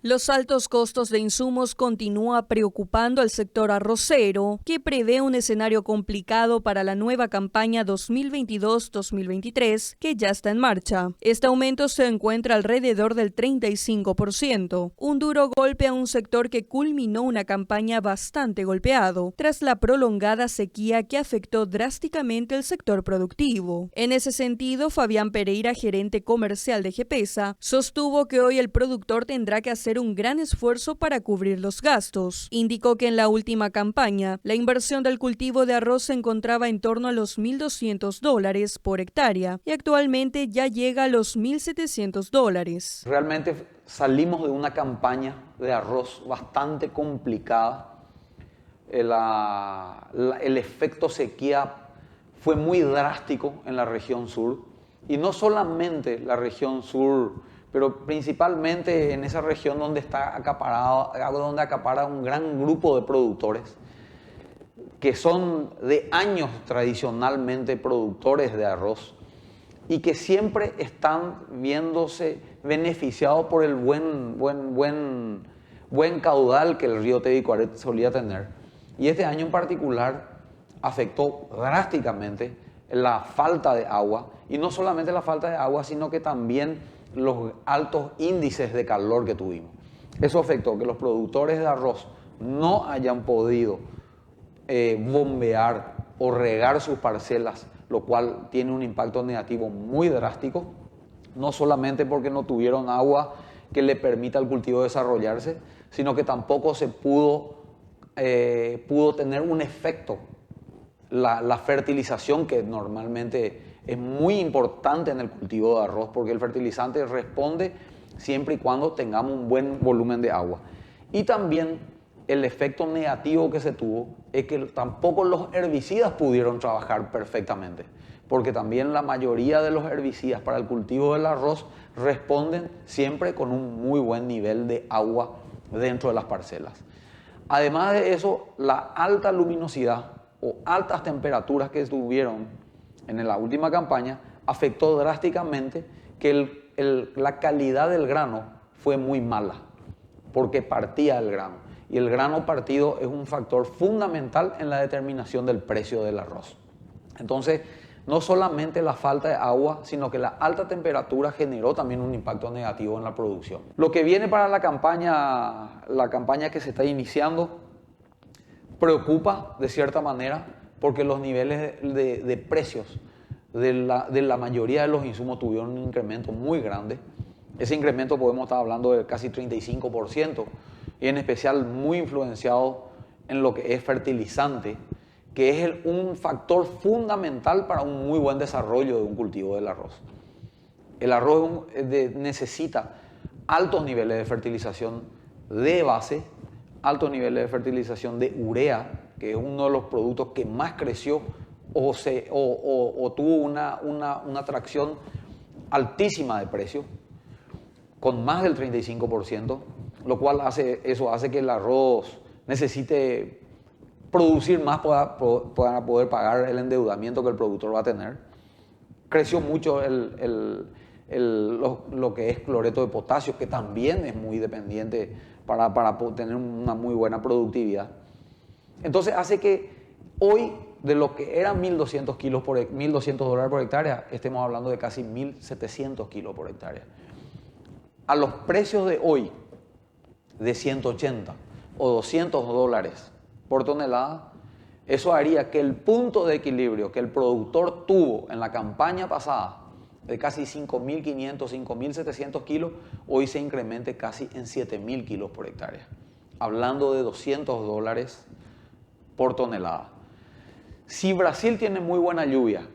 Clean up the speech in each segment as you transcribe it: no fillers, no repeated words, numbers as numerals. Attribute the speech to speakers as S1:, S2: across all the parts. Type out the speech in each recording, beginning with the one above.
S1: Los altos costos de insumos continúa preocupando al sector arrocero, que prevé un escenario complicado para la nueva campaña 2022-2023, que ya está en marcha. Este aumento se encuentra alrededor del 35%, un duro golpe a un sector que culminó una campaña bastante golpeado, tras la prolongada sequía que afectó drásticamente el sector productivo. En ese sentido, Fabián Pereira, gerente comercial de Gepesa, sostuvo que hoy el productor tendrá que hacer un gran esfuerzo para cubrir los gastos. Indicó que en la última campaña, la inversión del cultivo de arroz se encontraba en torno a los $1.200 por hectárea y actualmente ya llega a los $1.700.
S2: Realmente salimos de una campaña de arroz bastante complicada. El efecto sequía fue muy drástico en la región sur, y no solamente la región sur, pero principalmente en esa región donde donde acapara un gran grupo de productores que son de años tradicionalmente productores de arroz y que siempre están viéndose beneficiados por el buen caudal que el río Tebicuaret solía tener. Y este año en particular afectó drásticamente la falta de agua, y no solamente la falta de agua, sino que también los altos índices de calor que tuvimos. Eso afectó que los productores de arroz no hayan podido bombear o regar sus parcelas, lo cual tiene un impacto negativo muy drástico, no solamente porque no tuvieron agua que le permita al cultivo desarrollarse, sino que tampoco se pudo tener un efecto la fertilización, que normalmente es muy importante en el cultivo de arroz, porque el fertilizante responde siempre y cuando tengamos un buen volumen de agua. Y también el efecto negativo que se tuvo es que tampoco los herbicidas pudieron trabajar perfectamente, porque también la mayoría de los herbicidas para el cultivo del arroz responden siempre con un muy buen nivel de agua dentro de las parcelas. Además de eso, la alta luminosidad o altas temperaturas que estuvieron en la última campaña afectó drásticamente que la calidad del grano fue muy mala, porque partía el grano. Y el grano partido es un factor fundamental en la determinación del precio del arroz. Entonces, no solamente la falta de agua, sino que la alta temperatura generó también un impacto negativo en la producción. Lo que viene para la campaña que se está iniciando, preocupa de cierta manera, porque los niveles de precios de la mayoría de los insumos tuvieron un incremento muy grande. Ese incremento podemos estar hablando de casi 35%, y en especial muy influenciado en lo que es fertilizante, que es un factor fundamental para un muy buen desarrollo de un cultivo del arroz. El arroz necesita altos niveles de fertilización de base, altos niveles de fertilización de urea, que es uno de los productos que más creció o tuvo una atracción altísima de precio, con más del 35%, lo cual hace que el arroz necesite producir más para poder pagar el endeudamiento que el productor va a tener. Creció mucho lo que es cloreto de potasio, que también es muy dependiente para tener una muy buena productividad. Entonces hace que hoy, de lo que eran $1.200 por hectárea, estemos hablando de casi 1.700 kilos por hectárea. A los precios de hoy, de 180 o $200 por tonelada, eso haría que el punto de equilibrio que el productor tuvo en la campaña pasada, de casi 5.500, 5.700 kilos, hoy se incremente casi en 7.000 kilos por hectárea. Hablando de $200 por tonelada. Si Brasil tiene muy buena lluvia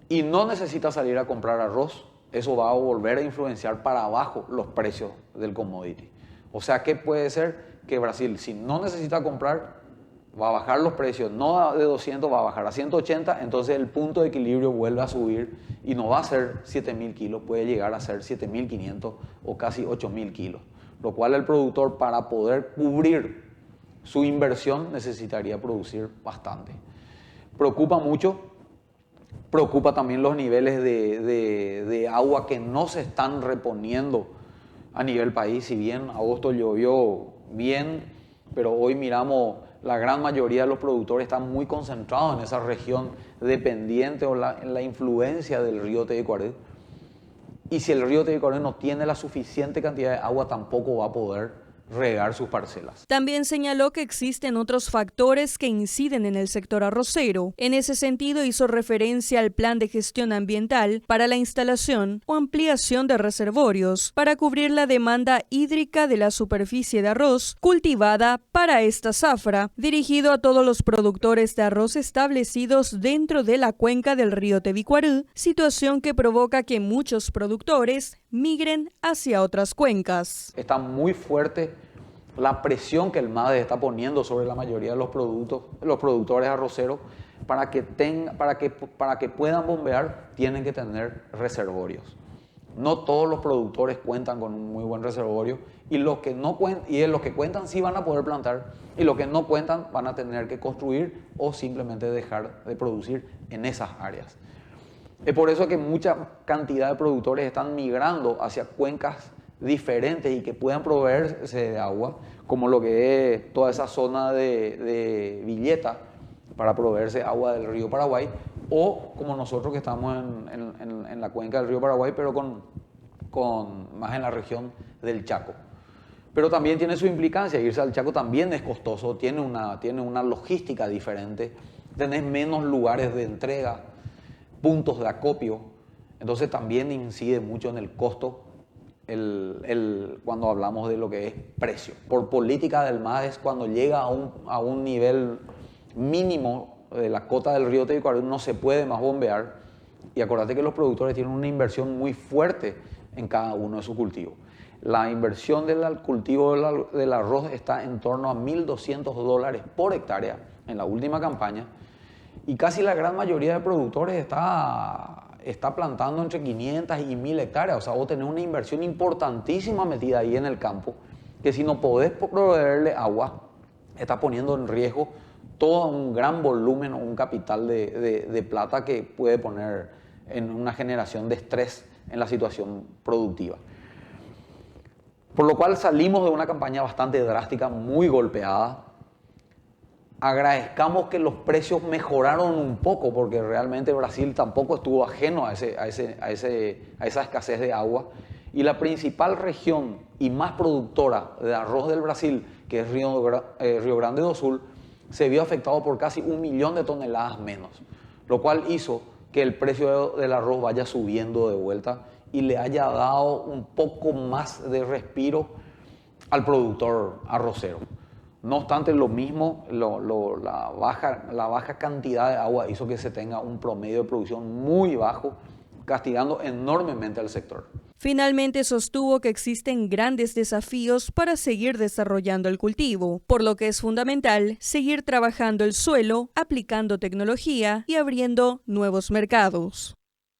S2: y no necesita salir a comprar arroz, eso va a volver a influenciar para abajo los precios del commodity. O sea que puede ser que Brasil, si no necesita comprar, va a bajar los precios, no de 200, va a bajar a 180, entonces el punto de equilibrio vuelve a subir y no va a ser 7.000 kilos, puede llegar a ser 7.500 o casi 8.000 kilos. Lo cual el productor, para poder cubrir su inversión, necesitaría producir bastante. Preocupa mucho, preocupa también los niveles de agua que no se están reponiendo a nivel país. Si bien agosto llovió bien, pero hoy miramos la gran mayoría de los productores están muy concentrados en esa región dependiente o en la influencia del río Teguicuaré. Y si el río Teguicuaré no tiene la suficiente cantidad de agua, tampoco va a poder regar sus parcelas.
S1: También señaló que existen otros factores que inciden en el sector arrocero. En ese sentido, hizo referencia al plan de gestión ambiental para la instalación o ampliación de reservorios para cubrir la demanda hídrica de la superficie de arroz cultivada para esta zafra, dirigido a todos los productores de arroz establecidos dentro de la cuenca del río Teguicuaré, situación que provoca que muchos productores migren hacia otras cuencas.
S2: Está muy fuerte la presión que el MADES está poniendo sobre la mayoría de los productores arroceros para que puedan bombear, tienen que tener reservorios. No todos los productores cuentan con un muy buen reservorio y los que cuentan sí van a poder plantar y los que no cuentan van a tener que construir o simplemente dejar de producir en esas áreas. Es por eso que mucha cantidad de productores están migrando hacia cuencas diferentes y que puedan proveerse de agua, como lo que es toda esa zona de Villeta, para proveerse agua del río Paraguay, o como nosotros que estamos en la cuenca del río Paraguay, pero más en la región del Chaco. Pero también tiene su implicancia, irse al Chaco también es costoso, tiene una logística diferente, tenés menos lugares de entrega, puntos de acopio, entonces también incide mucho en el costo cuando hablamos de lo que es precio. Por política del MADES, cuando llega a un nivel mínimo de la cota del río Teguicuaré no se puede más bombear, y acordate que los productores tienen una inversión muy fuerte en cada uno de sus cultivos. La inversión del cultivo del arroz está en torno a $1.200 por hectárea en la última campaña, y casi la gran mayoría de productores está plantando entre 500 y 1.000 hectáreas. O sea, vos tenés una inversión importantísima metida ahí en el campo, que si no podés proveerle agua, está poniendo en riesgo todo un gran volumen o un capital de plata que puede poner en una generación de estrés en la situación productiva. Por lo cual salimos de una campaña bastante drástica, muy golpeada. Agradezcamos que los precios mejoraron un poco, porque realmente Brasil tampoco estuvo ajeno a esa escasez de agua. Y la principal región y más productora de arroz del Brasil, que es Río Grande do Sul, se vio afectado por casi 1 millón de toneladas menos, lo cual hizo que el precio del arroz vaya subiendo de vuelta y le haya dado un poco más de respiro al productor arrocero. No obstante, lo mismo, la baja cantidad de agua hizo que se tenga un promedio de producción muy bajo, castigando enormemente al sector.
S1: Finalmente sostuvo que existen grandes desafíos para seguir desarrollando el cultivo, por lo que es fundamental seguir trabajando el suelo, aplicando tecnología y abriendo nuevos mercados.